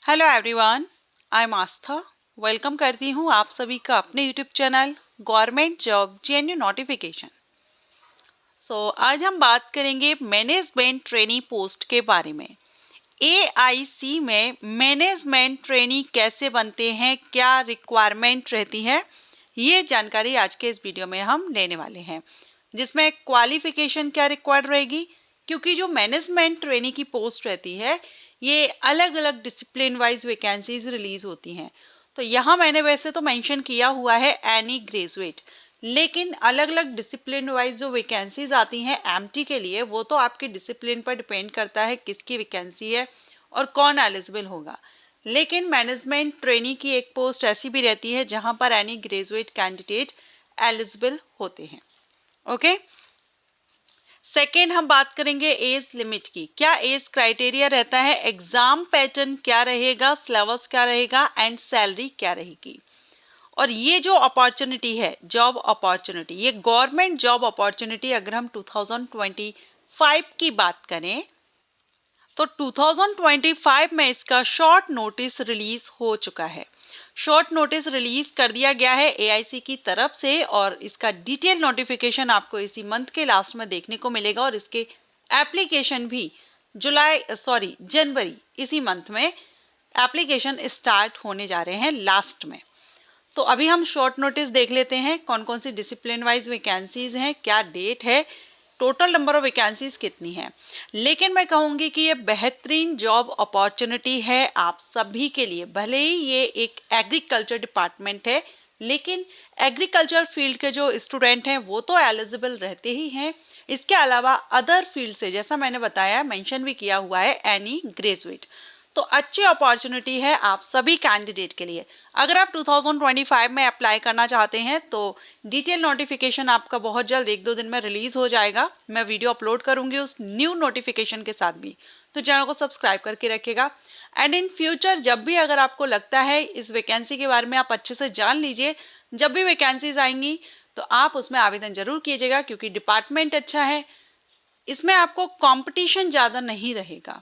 Hello everyone, I am Aastha. Welcome करती हूँ आप सभी का अपने YouTube channel government job JNU notification. आज हम बात करेंगे मैनेजमेंट ट्रेनी पोस्ट के बारे में। एआईसी में मैनेजमेंट ट्रेनी कैसे बनते हैं, क्या रिक्वायरमेंट रहती है, ये जानकारी आज के इस वीडियो में हम लेने वाले हैं, जिसमें क्वालिफिकेशन क्या रिक्वायर्ड रहेगी, क्योंकि जो मैनेजमेंट ट्रेनी की पोस्ट रहती है ये अलग अलग डिसिप्लिन वाइज वैकेंसीज रिलीज होती हैं। तो यहाँ मैंने वैसे तो मेंशन किया हुआ है एनी ग्रेजुएट, लेकिन अलग अलग डिसिप्लिन वाइज जो वैकेंसीज आती हैं एमटी के लिए, वो तो आपके डिसिप्लिन पर डिपेंड करता है किसकी वैकेंसी है और कौन एलिजिबल होगा। लेकिन मैनेजमेंट ट्रेनी की एक पोस्ट ऐसी भी रहती है जहां पर एनी ग्रेजुएट कैंडिडेट एलिजिबल होते हैं। ओके, सेकेंड हम बात करेंगे एज लिमिट की। क्या एज क्राइटेरिया रहता है, एग्जाम पैटर्न क्या रहेगा, सिलेबस क्या रहेगा एंड सैलरी क्या रहेगी। और ये जो अपॉर्चुनिटी है, जॉब अपॉर्चुनिटी, ये गवर्नमेंट जॉब अपॉर्चुनिटी अगर हम 2025 की बात करें तो 2025 में इसका शॉर्ट नोटिस रिलीज हो चुका है। शॉर्ट नोटिस रिलीज कर दिया गया है एआईसी की तरफ से और इसका डिटेल नोटिफिकेशन आपको इसी मंथ के लास्ट में देखने को मिलेगा और इसके एप्लीकेशन भी जनवरी इसी मंथ में एप्लीकेशन स्टार्ट होने जा रहे हैं लास्ट में। तो अभी हम शॉर्ट नोटिस देख लेते हैं, कौन कौन सी डिसिप्लिन वाइज वैकेंसीज हैं, क्या डेट है, टोटल नंबर ऑफ वैकेंसीज कितनी है। लेकिन मैं कहूंगी कि ये बेहतरीन जॉब अपॉर्चुनिटी है आप सभी के लिए। भले ही ये एक एग्रीकल्चर डिपार्टमेंट है, लेकिन एग्रीकल्चर फील्ड के जो स्टूडेंट हैं वो तो एलिजिबल रहते ही हैं। इसके अलावा अदर फील्ड से, जैसा मैंने बताया, मेंशन भी किया हुआ है एनी ग्रेजुएट। तो अच्छी अपॉर्चुनिटी है आप सभी कैंडिडेट के लिए। अगर आप 2025 में अप्लाई करना चाहते हैं तो डिटेल नोटिफिकेशन आपका बहुत जल्द 1-2 दिन में रिलीज हो जाएगा। मैं वीडियो अपलोड करूंगी उस न्यू नोटिफिकेशन के साथ भी, तो चैनल को सब्सक्राइब करके रखिएगा। एंड इन फ्यूचर जब भी अगर आपको लगता है इस वैकेंसी के बारे में, आप अच्छे से जान लीजिए। जब भी वैकेंसीज आएंगी तो आप उसमें आवेदन जरूर कीजिएगा, क्योंकि डिपार्टमेंट अच्छा है, इसमें आपको कॉम्पिटिशन ज्यादा नहीं रहेगा।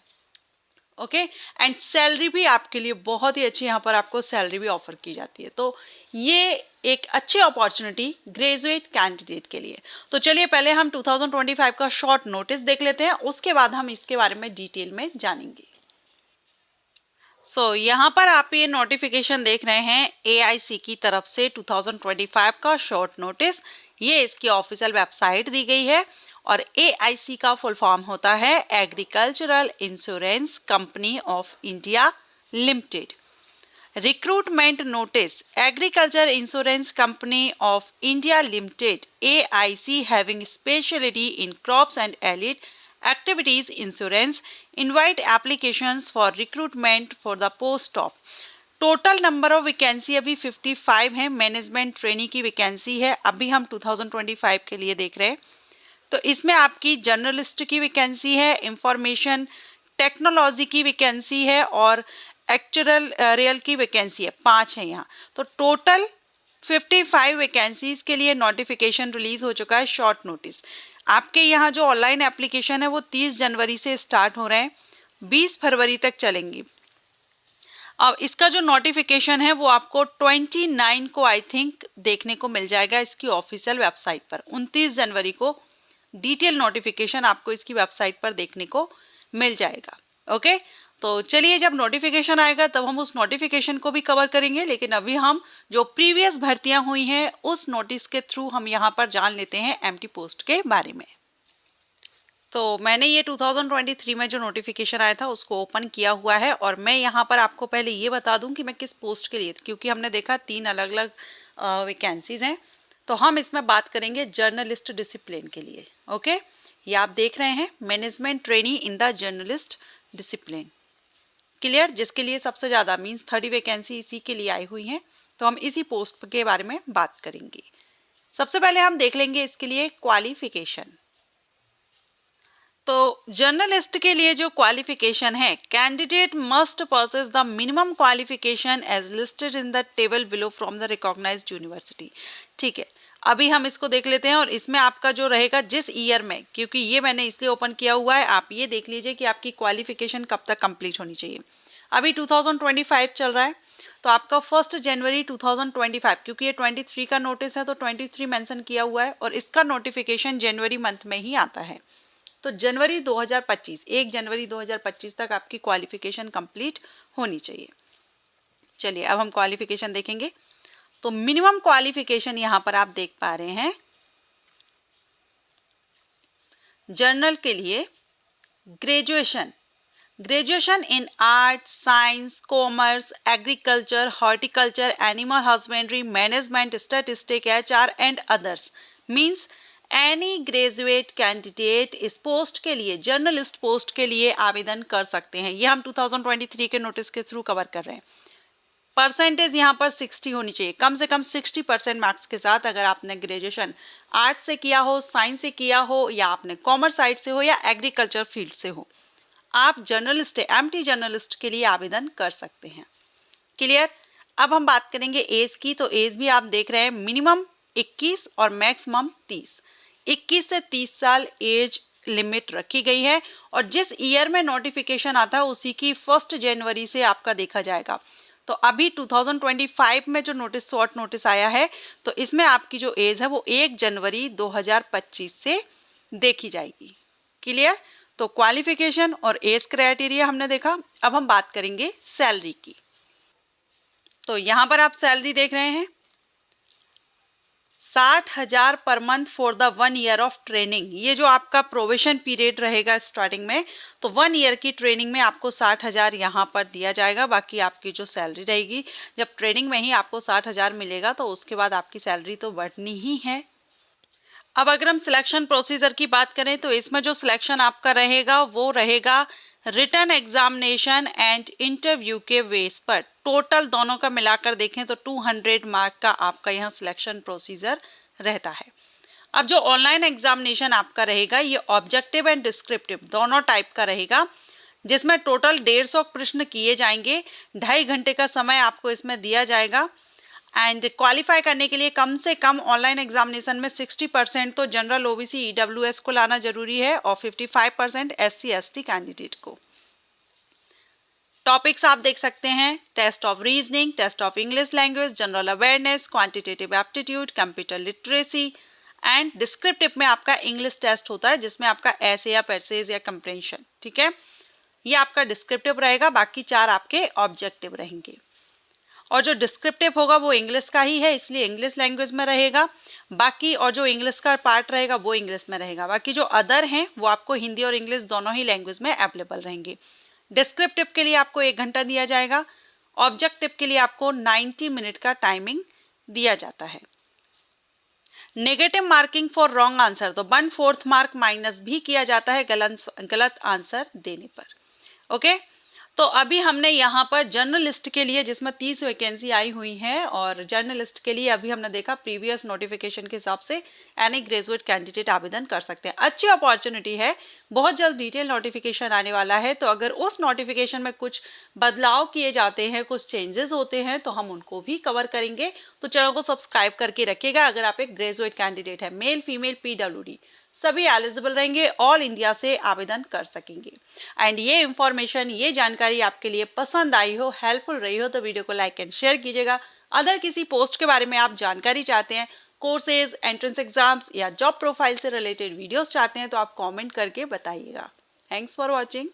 ओके, एंड सैलरी भी आपके लिए बहुत ही अच्छी, यहाँ पर आपको सैलरी भी ऑफर की जाती है। तो ये एक अच्छी अपॉर्चुनिटी ग्रेजुएट कैंडिडेट के लिए। तो चलिए पहले हम 2025 का शॉर्ट नोटिस देख लेते हैं, उसके बाद हम इसके बारे में डिटेल में जानेंगे। यहाँ पर आप ये नोटिफिकेशन देख रहे हैं एआईसी की तरफ से 2025 का शॉर्ट नोटिस। ये इसकी ऑफिशियल वेबसाइट दी गई है और एआईसी का फुल फॉर्म होता है agricultural insurance company of India limited. Recruitment notice, agriculture insurance company of India limited, AIC having speciality in crops and allied activities insurance invite applications for recruitment for the post of। Total number of vacancy अभी 55 है। Management trainee की vacancy है, अभी हम 2025 के लिए देख रहे हैं। तो इसमें आपकी जर्नलिस्ट की वैकेंसी है, इंफॉर्मेशन टेक्नोलॉजी की वैकेंसी है और एक्चुअल रियल की वैकेंसी है। 5 है यहाँ। तो टोटल 55 वैकेंसीज के लिए नोटिफिकेशन रिलीज हो चुका है। शॉर्ट नोटिस आपके यहाँ जो ऑनलाइन एप्लीकेशन है वो 30 जनवरी से स्टार्ट हो रहे हैं, 20 फरवरी तक चलेंगी। अब इसका जो नोटिफिकेशन है वो आपको 29 को आई थिंक देखने को मिल जाएगा इसकी ऑफिशियल वेबसाइट पर। 29 जनवरी को डिटेल नोटिफिकेशन आपको इसकी वेबसाइट पर देखने को मिल जाएगा। ओके, तो चलिए जब नोटिफिकेशन आएगा तब हम उस नोटिफिकेशन को भी कवर करेंगे, लेकिन अभी हम जो प्रीवियस भर्तियां हुई हैं उस नोटिस के थ्रू हम यहाँ पर जान लेते हैं एमटी पोस्ट के बारे में। तो मैंने ये 2023 में जो नोटिफिकेशन आया था उसको ओपन किया हुआ है और मैं यहाँ पर आपको पहले ये बता दूं कि मैं किस पोस्ट के लिए, क्योंकि हमने देखा 3 अलग अलग वैकेंसीज हैं। तो हम इसमें बात करेंगे जर्नलिस्ट डिसिप्लिन के लिए। ओके, ये आप देख रहे हैं management trainee in the journalist discipline. Clear, जिसके लिए सबसे ज्यादा मींस 30 वैकेंसी इसी के लिए आई हुई हैं। तो हम इसी पोस्ट के बारे में बात करेंगे। सबसे पहले हम देख लेंगे इसके लिए क्वालिफिकेशन। तो जर्नलिस्ट के लिए जो क्वालिफिकेशन है, candidate must purchase the minimum qualification as listed in the table below from the recognised university. ठीक है, अभी हम इसको देख लेते हैं और इसमें आपका जो रहेगा जिस ईयर में, क्योंकि ये मैंने इसलिए ओपन किया हुआ है, आप ये देख लीजिए कि आपकी क्वालिफिकेशन कब तक कंप्लीट होनी चाहिए। अभी 2025 चल रहा है, तो आपका 1 जनवरी 2025, क्योंकि ये 23 का नोटिस है तो 23 मेंशन किया हुआ है और इसका नोटिफिकेशन जनवरी मंथ में ही आता है। तो जनवरी 2025, 1 जनवरी 2025 तक आपकी क्वालिफिकेशन कंप्लीट होनी चाहिए। चलिए अब हम क्वालिफिकेशन देखेंगे। तो मिनिमम क्वालिफिकेशन यहां पर आप देख पा रहे हैं, जर्नल के लिए graduation in art, science, commerce, agriculture, horticulture, animal husbandry, management, statistic, HR and others means any graduate candidate इस पोस्ट के लिए, जर्नलिस्ट पोस्ट के लिए आवेदन कर सकते हैं। ये हम 2023 के नोटिस के थ्रू कवर कर रहे हैं। परसेंटेज यहाँ पर 60 होनी चाहिए, कम से कम 60% मार्क्स के साथ। अगर आपने ग्रेजुएशन आर्ट से किया हो, साइंस से किया हो, या आपने कॉमर्स साइड से हो, या एग्रीकल्चर फील्ड से हो, आप जर्नलिस्ट, एमटी जर्नलिस्ट के लिए आवेदन कर सकते हैं। क्लियर। अब हम बात करेंगे एज की। तो एज भी आप देख रहे हैं, मिनिमम 21 और मैक्सिमम 30। 21 से 30 साल एज लिमिट रखी गई है और जिस ईयर में नोटिफिकेशन आता है उसी की 1 जनवरी से आपका देखा जाएगा। तो अभी 2025 में जो नोटिस, शॉर्ट नोटिस आया है, तो इसमें आपकी जो एज है वो 1 जनवरी 2025 से देखी जाएगी। क्लियर। तो क्वालिफिकेशन और एज क्राइटेरिया हमने देखा। अब हम बात करेंगे सैलरी की। तो यहां पर आप सैलरी देख रहे हैं, 60,000 per month for the 1 year of training. ये जो आपका प्रोबेशन पीरियड रहेगा स्टार्टिंग में, तो 1 ईयर की ट्रेनिंग में आपको 60,000 यहाँ पर दिया जाएगा। बाकी आपकी जो सैलरी रहेगी, जब ट्रेनिंग में ही आपको 60,000 मिलेगा तो उसके बाद आपकी सैलरी तो बढ़नी ही है। अब अगर हम सिलेक्शन प्रोसीजर की बात करें, तो इसमें जो सिलेक्शन आपका रहेगा वो रहेगा रिटन एग्जामिनेशन एंड इंटरव्यू के बेस पर। टोटल दोनों का मिलाकर देखें तो 200 मार्क का आपका यहाँ सिलेक्शन प्रोसीजर रहता है। अब जो ऑनलाइन एग्जामिनेशन आपका रहेगा, ये ऑब्जेक्टिव एंड डिस्क्रिप्टिव दोनों टाइप का रहेगा, जिसमें टोटल 150 प्रश्न किए जाएंगे। 2.5 घंटे का समय आपको इसमें दिया जाएगा। एंड क्वालिफाई करने के लिए कम से कम ऑनलाइन एग्जामिनेशन में 60% तो जनरल, OBC, EWS को लाना जरूरी है और 55% SC ST कैंडिडेट को। टॉपिक्स आप देख सकते हैं, test of reasoning, test of English language, general awareness, quantitative aptitude, computer literacy and descriptive में आपका इंग्लिश टेस्ट होता है, जिसमें आपका ऐसे या पैसेज या कंप्रेंशन। ठीक है, ये आपका डिस्क्रिप्टिव रहेगा। बाकी 4 आपके ऑब्जेक्टिव रहेंगे और जो डिस्क्रिप्टिव होगा वो इंग्लिश का ही है, इसलिए इंग्लिश लैंग्वेज में रहेगा। बाकी और जो इंग्लिश का पार्ट रहेगा वो इंग्लिश में रहेगा। बाकी जो अदर हैं वो आपको हिंदी और इंग्लिश दोनों ही लैंग्वेज में अवेलेबल रहेंगे। डिस्क्रिप्टिव के लिए आपको 1 घंटा दिया जाएगा। ऑब्जेक्टिव के लिए आपको 90 मिनट का टाइमिंग दिया जाता है। Negative marking for wrong answer, तो 1/4 मार्क माइनस भी किया जाता है गलत आंसर देने पर। ओके। तो अभी हमने यहाँ पर जर्नलिस्ट के लिए, जिसमें 30 वैकेंसी आई हुई है, और जर्नलिस्ट के लिए अभी हमने देखा प्रीवियस नोटिफिकेशन के हिसाब से एनी ग्रेजुएट कैंडिडेट आवेदन कर सकते हैं। अच्छी अपॉर्चुनिटी है, बहुत जल्द डिटेल नोटिफिकेशन आने वाला है। तो अगर उस नोटिफिकेशन में कुछ बदलाव किए जाते हैं, कुछ चेंजेस होते हैं, तो हम उनको भी कवर करेंगे। तो चैनल को सब्सक्राइब करके रखिएगा। अगर आप एक ग्रेजुएट कैंडिडेट है, मेल फीमेल PWD सभी एलिजिबल रहेंगे, ऑल इंडिया से आवेदन कर सकेंगे। एंड ये इंफॉर्मेशन, ये जानकारी आपके लिए पसंद आई हो, हेल्पफुल रही हो, तो वीडियो को लाइक एंड शेयर कीजिएगा। अदर किसी पोस्ट के बारे में आप जानकारी चाहते हैं, कोर्सेज, एंट्रेंस एग्जाम्स या जॉब प्रोफाइल से रिलेटेड वीडियोस चाहते हैं, तो आप कमेंट करके बताइएगा। Thanks for watching.